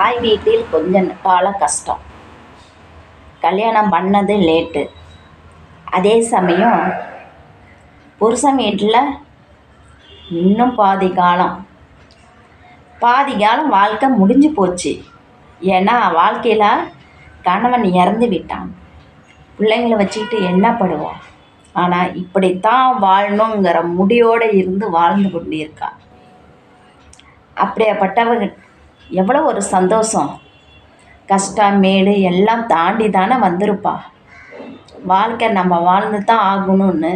தாய் வீட்டில் கொஞ்ச கால கஷ்டம். கல்யாணம் பண்ணது லேட்டு. அதே சமயம் புருஷன் வீட்டில் இன்னும் பாதி காலம் வாழ்க்கை முடிஞ்சு போச்சு. ஏன்னா வாழ்க்கையில் கணவன் இறந்து விட்டான். பிள்ளைங்களை வச்சுக்கிட்டு என்ன படுவோம். ஆனால் இப்படித்தான் வாழணுங்கிற முடியோடு இருந்து வாழ்ந்து கொண்டு இருக்கா. அப்படியாப்பட்டவங்க எவ்வளோ ஒரு சந்தோஷம். கஷ்டம் மேடு எல்லாம் தாண்டி தானே வந்திருப்பா. வாழ்க்கை நம்ம வாழ்ந்து தான் ஆகணும்னு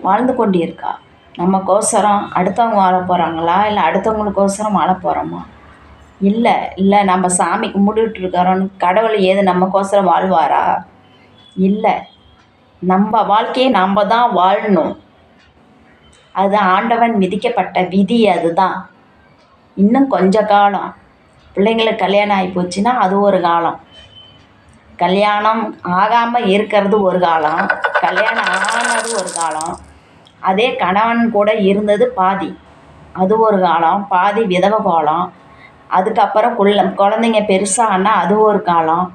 வாழ்ந்து கொண்டு இருக்கா. நமக்கோசரம் அடுத்தவங்க வாழ போகிறாங்களா, இல்லை அடுத்தவங்களுக்கோசரம் வாழ போகிறோமா? இல்லை நம்ம சாமி கும்பிட்டுட்டு இருக்கிறோன்னு கடவுள் ஏது நமக்கோசரம் வாழ்வாரா? இல்லை, நம்ம வாழ்க்கையை நாம் தான் வாழணும். அது ஆண்டவன் விதிக்கப்பட்ட விதி. அதுதான். இன்னும் கொஞ்ச காலம் பிள்ளைங்களுக்கு கல்யாணம் ஆகி போச்சுன்னா அது ஒரு காலம். கல்யாணம் ஆகாமல் இருக்கிறது ஒரு காலம், கல்யாணம் ஆனது ஒரு காலம். அதே கணவன் கூட இருந்தது பாதி, அது ஒரு காலம். பாதி விதவை காலம். அதுக்கப்புறம் குழந்தைங்க பெருசானா அது ஒரு காலம்.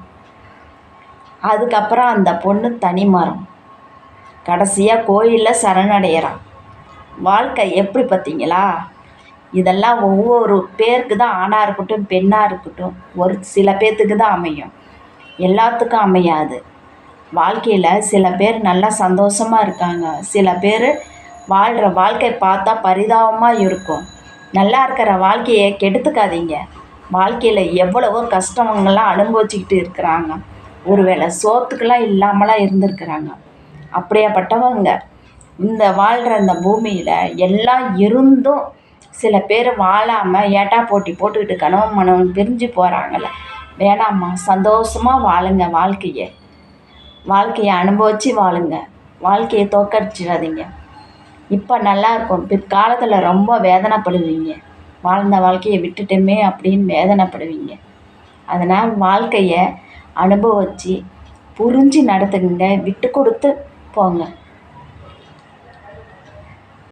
அதுக்கப்புறம் அந்த பொண்ணு தனிமரம். கடைசியாக கோயிலில் சரணடைகிறான். வாழ்க்கை எப்படி பார்த்தீங்களா? இதெல்லாம் ஒவ்வொரு பேருக்கு தான், ஆணாக இருக்கட்டும் பெண்ணாக இருக்கட்டும், ஒரு சில பேர்த்துக்கு தான் அமையும், எல்லாத்துக்கும் அமையாது. வாழ்க்கையில் சில பேர் நல்லா சந்தோஷமாக இருக்காங்க, சில பேர் வாழ்கிற வாழ்க்கை பார்த்தா பரிதாபமாக இருக்கும். நல்லா இருக்கிற வாழ்க்கையை கெடுத்துக்காதீங்க. வாழ்க்கையில் எவ்வளவோ கஷ்டங்கள்லாம் அனுபவிச்சுக்கிட்டு இருக்கிறாங்க. ஒருவேளை சோத்துக்கெல்லாம் இல்லாமலாம் இருந்திருக்கிறாங்க. அப்படியாப்பட்டவங்க இந்த வாழ்கிற இந்த பூமியில் எல்லாம் இருந்தும் சில பேர் வாழாமல் ஏட்டா போட்டி போட்டுக்கிட்டு கணவன் மனவன் பிரிஞ்சு போகிறாங்கள. வேணாம்மா, சந்தோஷமாக வாழுங்க. வாழ்க்கையை அனுபவித்து வாழுங்க. வாழ்க்கையை தோக்கடிச்சிடாதீங்க. இப்போ நல்லா இருக்கும், பிற்காலத்தில் ரொம்ப வேதனைப்படுவீங்க. வாழ்ந்த வாழ்க்கையை விட்டுட்டோமே அப்படின்னு வேதனைப்படுவீங்க. அதனால் வாழ்க்கையை அனுபவித்து புரிஞ்சு நடத்துங்க, விட்டு கொடுத்து போங்க.